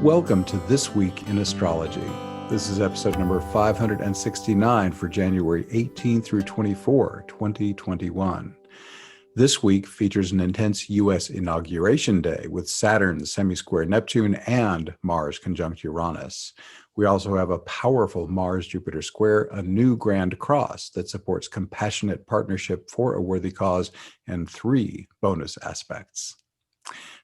Welcome to This Week in Astrology. This is episode number 569 for January 18 through 24, 2021. This week features an intense US Inauguration Day with Saturn semi-square Neptune and Mars conjunct Uranus. We also have a powerful Mars-Jupiter square, a new Grand Cross that supports compassionate partnership for a worthy cause, and 3 bonus aspects.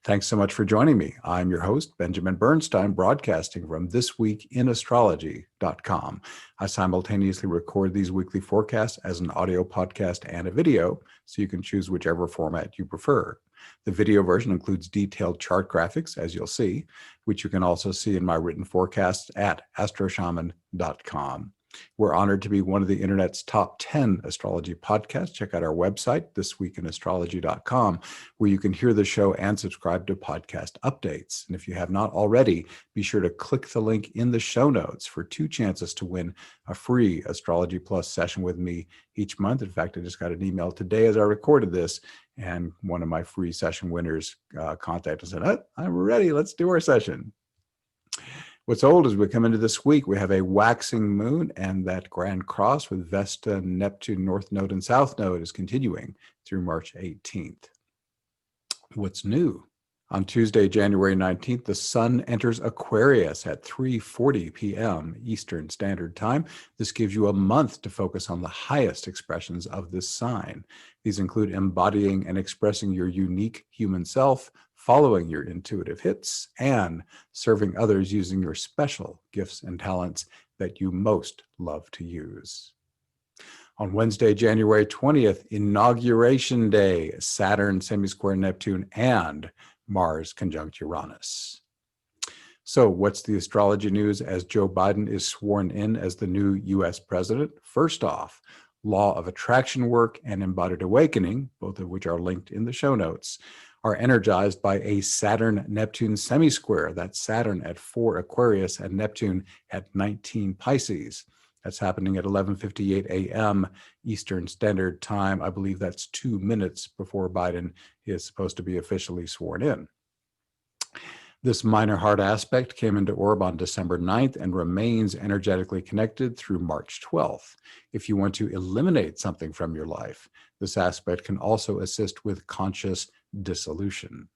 Thanks so much for joining me. I'm your host, Benjamin Bernstein, broadcasting from thisweekinastrology.com. I simultaneously record these weekly forecasts as an audio podcast and a video, so you can choose whichever format you prefer. The video version includes detailed chart graphics, as you'll see, which you can also see in my written forecasts at astroshaman.com. We're honored to be one of the internet's top 10 astrology podcasts. Check out our website, thisweekinastrology.com, where you can hear the show and subscribe to podcast updates. And if you have not already, be sure to click the link in the show notes for 2 chances to win a free Astrology Plus session with me each month. In fact, I just got an email today as I recorded this, and one of my free session winners contacted and said, I'm ready, let's do our session. What's old as we come into this week, we have a waxing moon, and that Grand Cross with Vesta, Neptune, North Node, and South Node is continuing through March 18th. What's new? On Tuesday, January 19th, the Sun enters Aquarius at 3:40 p.m. Eastern Standard Time. This gives you a month to focus on the highest expressions of this sign. These include embodying and expressing your unique human self, following your intuitive hits, and serving others using your special gifts and talents that you most love to use. On Wednesday, January 20th, Inauguration Day, Saturn semi-square Neptune and Mars conjunct Uranus. So what's the astrology news as Joe Biden is sworn in as the new US president? First off, law of attraction work and embodied awakening, both of which are linked in the show notes, are energized by a Saturn-Neptune semi-square. That's Saturn at 4 Aquarius and Neptune at 19 Pisces. That's happening at 11:58 a.m. Eastern Standard Time. I believe that's 2 minutes before Biden is supposed to be officially sworn in. This minor hard aspect came into orb on December 9th and remains energetically connected through March 12th. If you want to eliminate something from your life, this aspect can also assist with conscious dissolution.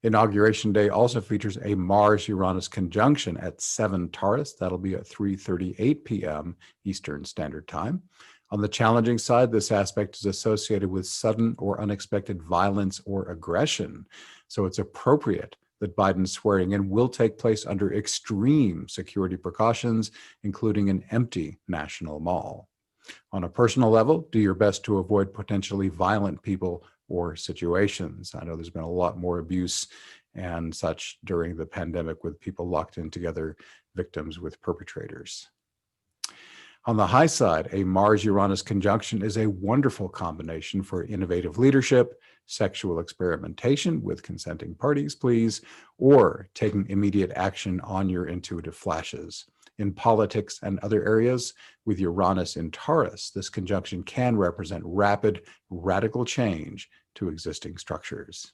Inauguration Day also features a Mars-Uranus conjunction at 7 Taurus. That'll be at 3:38 p.m. Eastern Standard Time. On the challenging side, this aspect is associated with sudden or unexpected violence or aggression. So it's appropriate that Biden's swearing in will take place under extreme security precautions, including an empty national mall. On a personal level, do your best to avoid potentially violent people or situations. I know there's been a lot more abuse and such during the pandemic with people locked in together, victims with perpetrators. On the high side, a Mars-Uranus conjunction is a wonderful combination for innovative leadership, sexual experimentation with consenting parties, please, or taking immediate action on your intuitive flashes. In politics and other areas, with Uranus in Taurus, this conjunction can represent rapid, radical change to existing structures.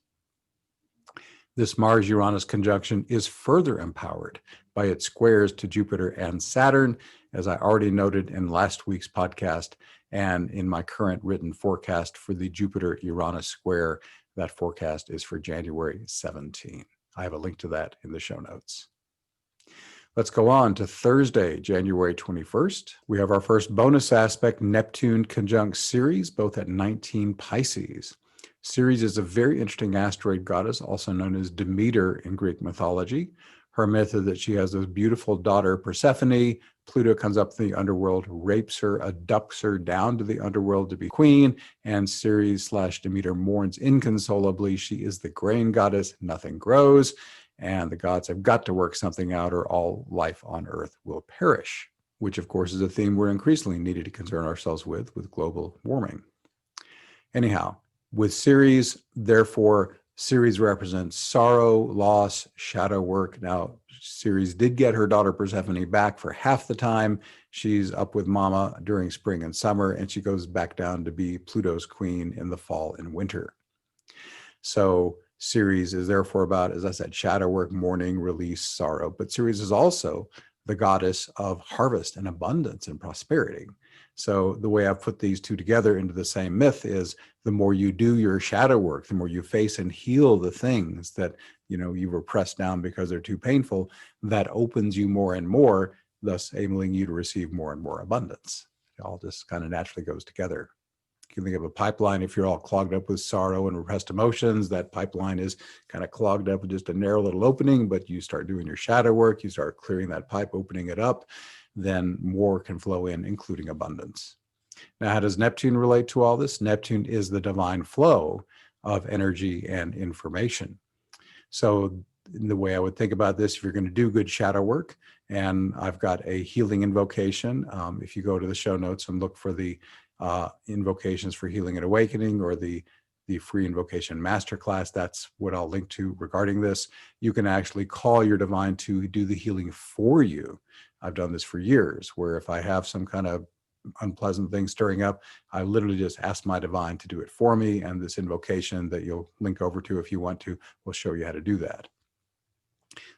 This Mars-Uranus conjunction is further empowered by its squares to Jupiter and Saturn, as I already noted in last week's podcast and in my current written forecast for the Jupiter-Uranus square. That forecast is for January 17. I have a link to that in the show notes. Let's go on to Thursday, January 21st. We have our first bonus aspect, Neptune conjunct Ceres, both at 19 Pisces. Ceres is a very interesting asteroid goddess, also known as Demeter in Greek mythology. Her myth is that she has a beautiful daughter, Persephone. Pluto comes up from the underworld, rapes her, abducts her down to the underworld to be queen, and Ceres/Demeter mourns inconsolably. She is the grain goddess, nothing grows, and the gods have got to work something out or all life on Earth will perish, which of course is a theme we're increasingly needed to concern ourselves with global warming. Anyhow, with Ceres, therefore, Ceres represents sorrow, loss, shadow work. Now, Ceres did get her daughter Persephone back for half the time. She's up with Mama during spring and summer, and she goes back down to be Pluto's queen in the fall and winter. So Ceres is therefore about, as I said, shadow work, mourning, release, sorrow. But Ceres is also the goddess of harvest and abundance and prosperity. So the way I've put these two together into the same myth is the more you do your shadow work, the more you face and heal the things that you were pressed down because they're too painful, that opens you more and more, thus enabling you to receive more and more abundance. It all just kind of naturally goes together. You can think of a pipeline. If you're all clogged up with sorrow and repressed emotions, that pipeline is kind of clogged up with just a narrow little opening, but you start doing your shadow work, you start clearing that pipe, opening it up, then more can flow in, including abundance. Now, how does Neptune relate to all this? Neptune is the divine flow of energy and information. So the way I would think about this, if you're going to do good shadow work, and I've got a healing invocation, if you go to the show notes and look for the invocations for healing and awakening, or the free invocation masterclass, that's what I'll link to regarding this. You can actually call your divine to do the healing for you. I've done this for years, where if I have some kind of unpleasant thing stirring up, I literally just ask my divine to do it for me. And this invocation that you'll link over to if you want to will show you how to do that.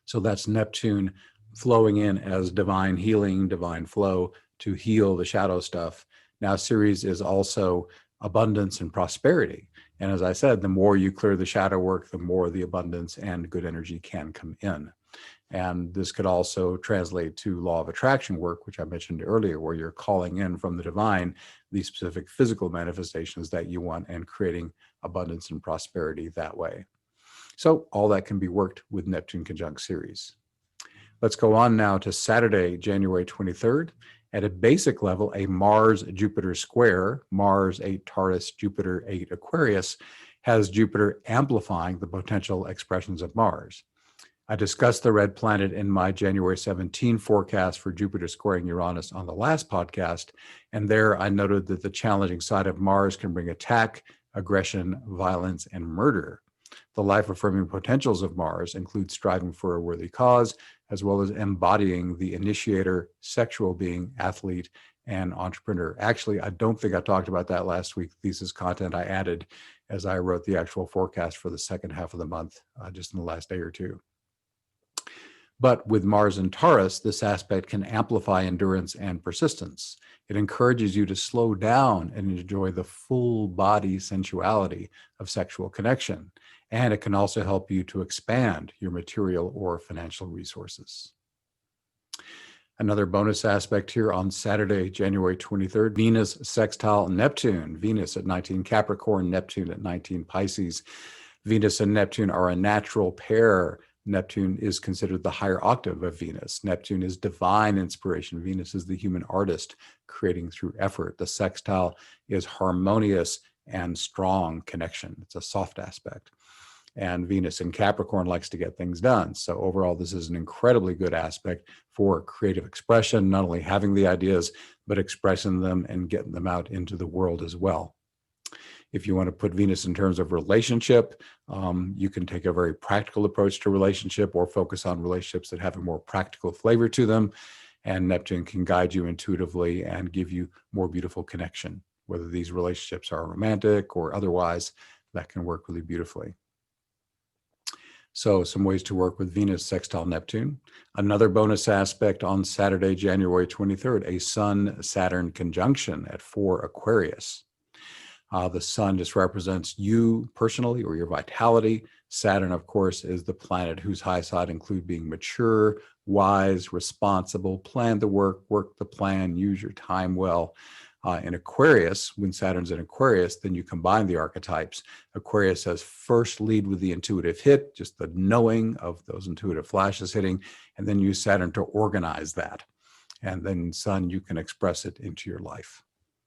So that's Neptune flowing in as divine healing, divine flow to heal the shadow stuff. Now, Ceres is also abundance and prosperity. And as I said, the more you clear the shadow work, the more the abundance and good energy can come in. And this could also translate to law of attraction work, which I mentioned earlier, where you're calling in from the divine the specific physical manifestations that you want and creating abundance and prosperity that way. So all that can be worked with Neptune conjunct Ceres. Let's go on now to Saturday, January 23rd. At a basic level, a Mars-Jupiter square, Mars 8 Taurus, Jupiter 8 Aquarius, has Jupiter amplifying the potential expressions of Mars. I discussed the red planet in my January 17 forecast for Jupiter squaring Uranus on the last podcast, and there I noted that the challenging side of Mars can bring attack, aggression, violence, and murder. The life-affirming potentials of Mars include striving for a worthy cause, as well as embodying the initiator, sexual being, athlete, and entrepreneur. Actually, I don't think I talked about that last week. Thesis content I added as I wrote the actual forecast for the second half of the month, just in the last day or two. But with Mars and Taurus, this aspect can amplify endurance and persistence. It encourages you to slow down and enjoy the full body sensuality of sexual connection. And it can also help you to expand your material or financial resources. Another bonus aspect here on Saturday, January 23rd, Venus sextile Neptune. Venus at 19 Capricorn, Neptune at 19 Pisces. Venus and Neptune are a natural pair. Neptune is considered the higher octave of Venus. Neptune is divine inspiration. Venus is the human artist creating through effort. The sextile is harmonious and strong connection. It's a soft aspect. And Venus in Capricorn likes to get things done. So overall, this is an incredibly good aspect for creative expression, not only having the ideas, but expressing them and getting them out into the world as well. If you want to put Venus in terms of relationship, you can take a very practical approach to relationship or focus on relationships that have a more practical flavor to them. And Neptune can guide you intuitively and give you more beautiful connection, whether these relationships are romantic or otherwise, that can work really beautifully. So some ways to work with Venus sextile Neptune. Another bonus aspect on Saturday, January 23rd, a Sun-Saturn conjunction at 4 Aquarius. The sun just represents you personally or your vitality. Saturn, of course, is the planet whose high side include being mature, wise, responsible, plan the work the plan, use your time well. In Aquarius, when Saturn's in Aquarius, then you combine the archetypes. Aquarius says first lead with the intuitive hit, just the knowing of those intuitive flashes hitting, and then use Saturn to organize that. And then Sun, you can express it into your life.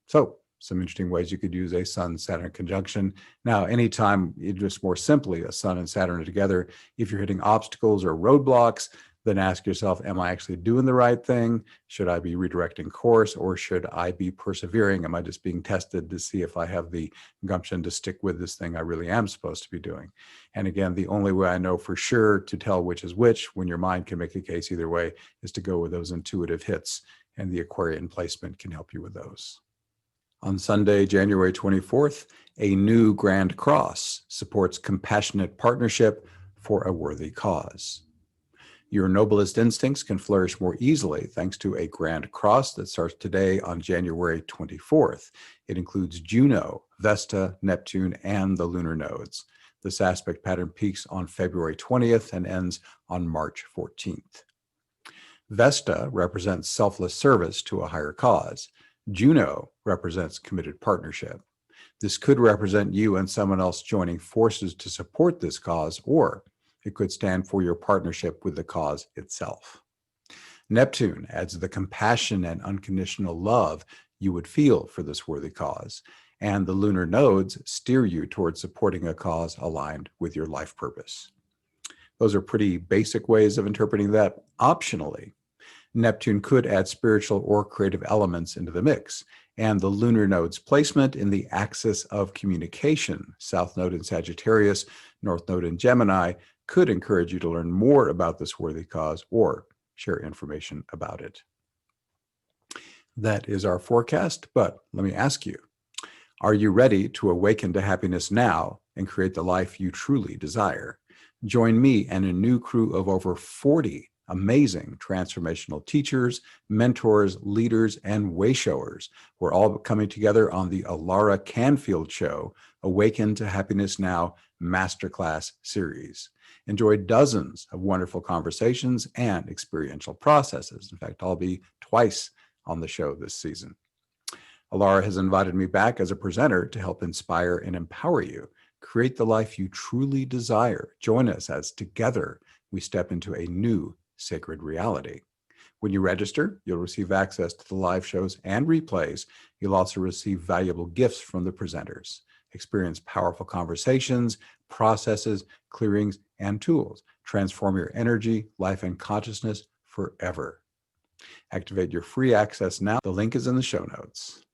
So some interesting ways you could use a Sun-Saturn conjunction. Now, anytime just more simply a Sun and Saturn are together, if you're hitting obstacles or roadblocks, then ask yourself, am I actually doing the right thing? Should I be redirecting course, or should I be persevering? Am I just being tested to see if I have the gumption to stick with this thing I really am supposed to be doing? And again, the only way I know for sure to tell which is which, when your mind can make a case either way, is to go with those intuitive hits, and the Aquarian placement can help you with those. On Sunday, January 24th, a new Grand Cross supports compassionate partnership for a worthy cause. Your noblest instincts can flourish more easily thanks to a Grand Cross that starts today on January 24th. It includes Juno, Vesta, Neptune, and the lunar nodes. This aspect pattern peaks on February 20th and ends on March 14th. Vesta represents selfless service to a higher cause. Juno represents committed partnership. This could represent you and someone else joining forces to support this cause, or it could stand for your partnership with the cause itself. Neptune adds the compassion and unconditional love you would feel for this worthy cause, and the lunar nodes steer you towards supporting a cause aligned with your life purpose. Those are pretty basic ways of interpreting that. Optionally, Neptune could add spiritual or creative elements into the mix, and the lunar node's placement in the axis of communication, South Node in Sagittarius, North Node in Gemini, could encourage you to learn more about this worthy cause or share information about it. That is our forecast, but let me ask you, are you ready to awaken to happiness now and create the life you truly desire? Join me and a new crew of over 40 amazing transformational teachers, mentors, leaders, and wayshowers. We're all coming together on the Alara Canfield Show, Awaken to Happiness Now Masterclass Series. Enjoy dozens of wonderful conversations and experiential processes. In fact, I'll be twice on the show this season. Alara has invited me back as a presenter to help inspire and empower you. Create the life you truly desire. Join us as together we step into a new sacred reality. When you register, you'll receive access to the live shows and replays. You'll also receive valuable gifts from the presenters. Experience powerful conversations, processes, clearings, and tools. Transform your energy, life, and consciousness forever. Activate your free access now. The link is in the show notes.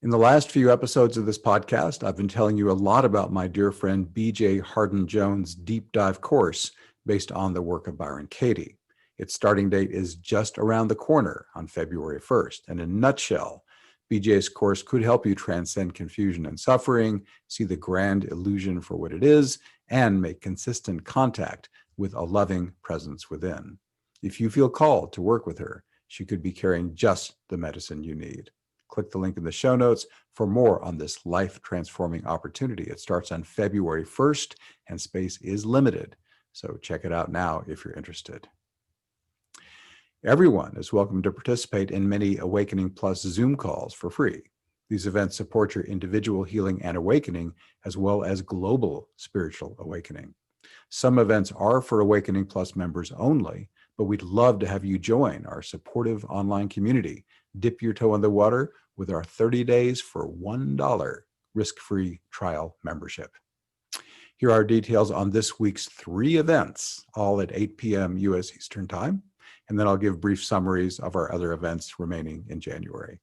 In the last few episodes of this podcast, I've been telling you a lot about my dear friend BJ Hardin-Jones' deep dive course based on the work of Byron Katie. Its starting date is just around the corner on February 1st. And in a nutshell, BJ's course could help you transcend confusion and suffering, see the grand illusion for what it is, and make consistent contact with a loving presence within. If you feel called to work with her, she could be carrying just the medicine you need. Click the link in the show notes for more on this life-transforming opportunity. It starts on February 1st, and space is limited. So check it out now if you're interested. Everyone is welcome to participate in many Awakening Plus Zoom calls for free. These events support your individual healing and awakening, as well as global spiritual awakening. Some events are for Awakening Plus members only, but we'd love to have you join our supportive online community. Dip your toe in the water with our 30 days for $1 risk-free trial membership. Here are details on this week's 3 events, all at 8 p.m. U.S. Eastern Time, and then I'll give brief summaries of our other events remaining in January.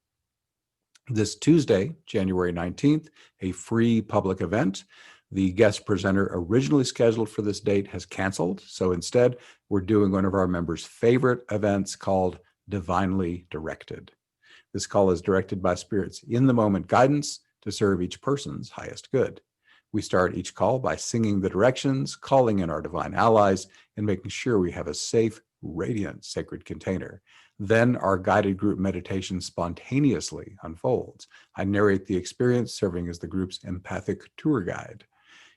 This Tuesday, January 19th, a free public event. The guest presenter originally scheduled for this date has canceled, so instead, we're doing one of our members' favorite events called Divinely Directed. This call is directed by Spirit's in-the-moment guidance to serve each person's highest good. We start each call by singing the directions, calling in our divine allies, and making sure we have a safe, radiant, sacred container. Then our guided group meditation spontaneously unfolds. I narrate the experience, serving as the group's empathic tour guide.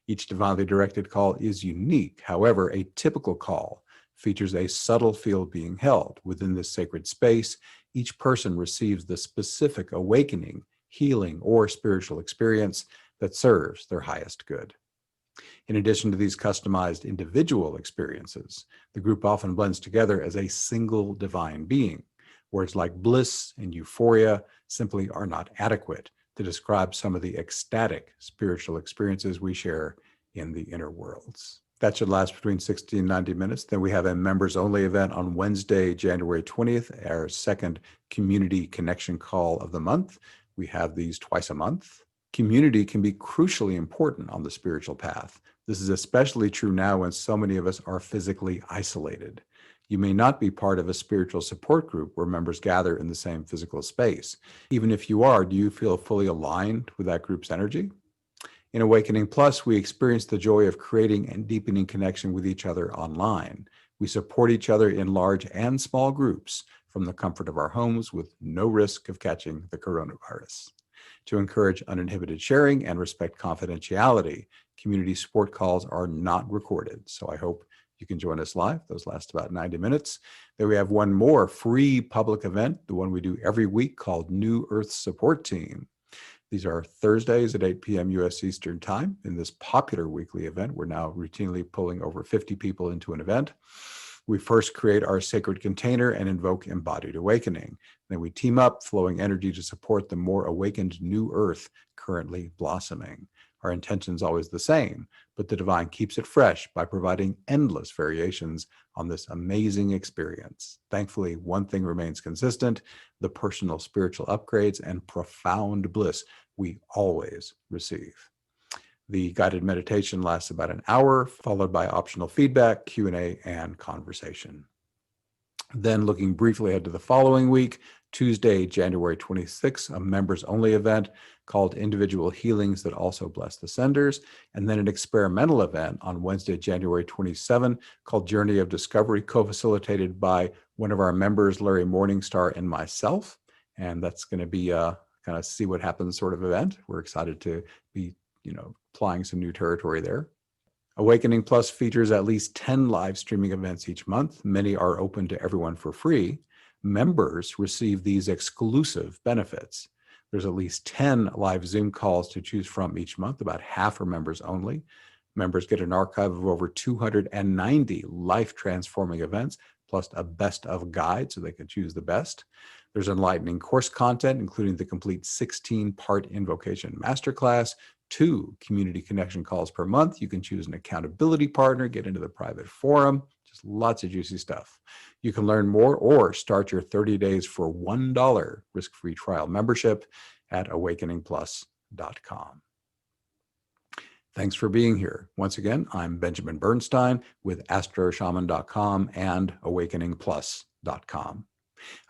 Each divinely directed call is unique. However, a typical call features a subtle field being held. Within this sacred space, each person receives the specific awakening, healing, or spiritual experience that serves their highest good. In addition to these customized individual experiences, the group often blends together as a single divine being. Words like bliss and euphoria simply are not adequate to describe some of the ecstatic spiritual experiences we share in the inner worlds. That should last between 60 and 90 minutes. Then we have a members-only event on Wednesday, January 20th, our second community connection call of the month. We have these twice a month. Community can be crucially important on the spiritual path. This is especially true now when so many of us are physically isolated. You may not be part of a spiritual support group where members gather in the same physical space. Even if you are, do you feel fully aligned with that group's energy? In Awakening Plus, we experience the joy of creating and deepening connection with each other online. We support each other in large and small groups from the comfort of our homes with no risk of catching the coronavirus. To encourage uninhibited sharing and respect confidentiality, community support calls are not recorded. So I hope you can join us live. Those last about 90 minutes. Then we have one more free public event, the one we do every week called New Earth Support Team. These are Thursdays at 8 p.m. U.S. Eastern Time. In this popular weekly event, we're now routinely pulling over 50 people into an event. We first create our sacred container and invoke embodied awakening. Then we team up, flowing energy to support the more awakened new earth currently blossoming. Our intention is always the same, but the divine keeps it fresh by providing endless variations on this amazing experience. Thankfully, one thing remains consistent: the personal spiritual upgrades and profound bliss we always receive. The guided meditation lasts about an hour, followed by optional feedback, Q&A, and conversation. Then, looking briefly ahead to the following week, Tuesday, January 26th, a members-only event called Individual Healings That Also Bless the Senders, and then an experimental event on Wednesday, January 27th, called Journey of Discovery, co-facilitated by one of our members, Larry Morningstar, and myself. And that's going to be a kind of see what happens sort of event. We're excited to be, applying some new territory there. Awakening Plus features at least 10 live streaming events each month. Many are open to everyone for free. Members receive these exclusive benefits. There's at least 10 live Zoom calls to choose from each month. About half are members only. Members get an archive of over 290 life-transforming events, plus a best of guide so they can choose the best. There's enlightening course content, including the complete 16-part invocation masterclass, 2 community connection calls per month. You can choose an accountability partner, get into the private forum, just lots of juicy stuff. You can learn more or start your 30 days for $1 risk-free trial membership at awakeningplus.com. Thanks for being here. Once again, I'm Benjamin Bernstein with astroshaman.com and awakeningplus.com.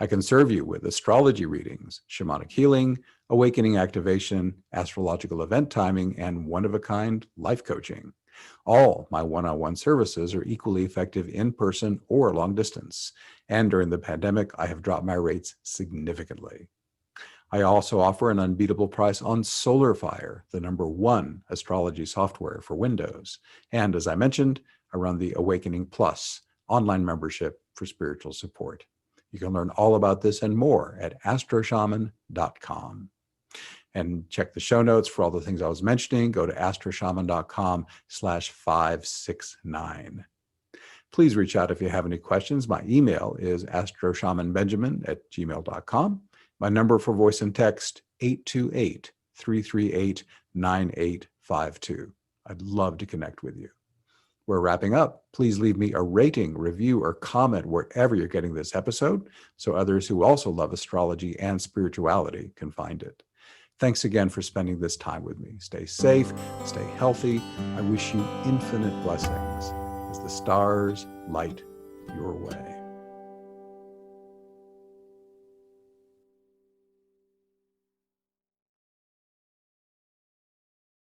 I can serve you with astrology readings, shamanic healing, awakening activation, astrological event timing, and one-of-a-kind life coaching. All my one-on-one services are equally effective in person or long distance. And during the pandemic, I have dropped my rates significantly. I also offer an unbeatable price on SolarFire, the #1 astrology software for Windows. And as I mentioned, I run the Awakening Plus online membership for spiritual support. You can learn all about this and more at astroshaman.com. And check the show notes for all the things I was mentioning. Go to astroshaman.com/569. Please reach out if you have any questions. My email is astroshamanbenjamin@gmail.com. My number for voice and text, 828-338-9852. I'd love to connect with you. We're wrapping up. Please leave me a rating, review, or comment wherever you're getting this episode so others who also love astrology and spirituality can find it. Thanks again for spending this time with me. Stay safe, stay healthy. I wish you infinite blessings as the stars light your way.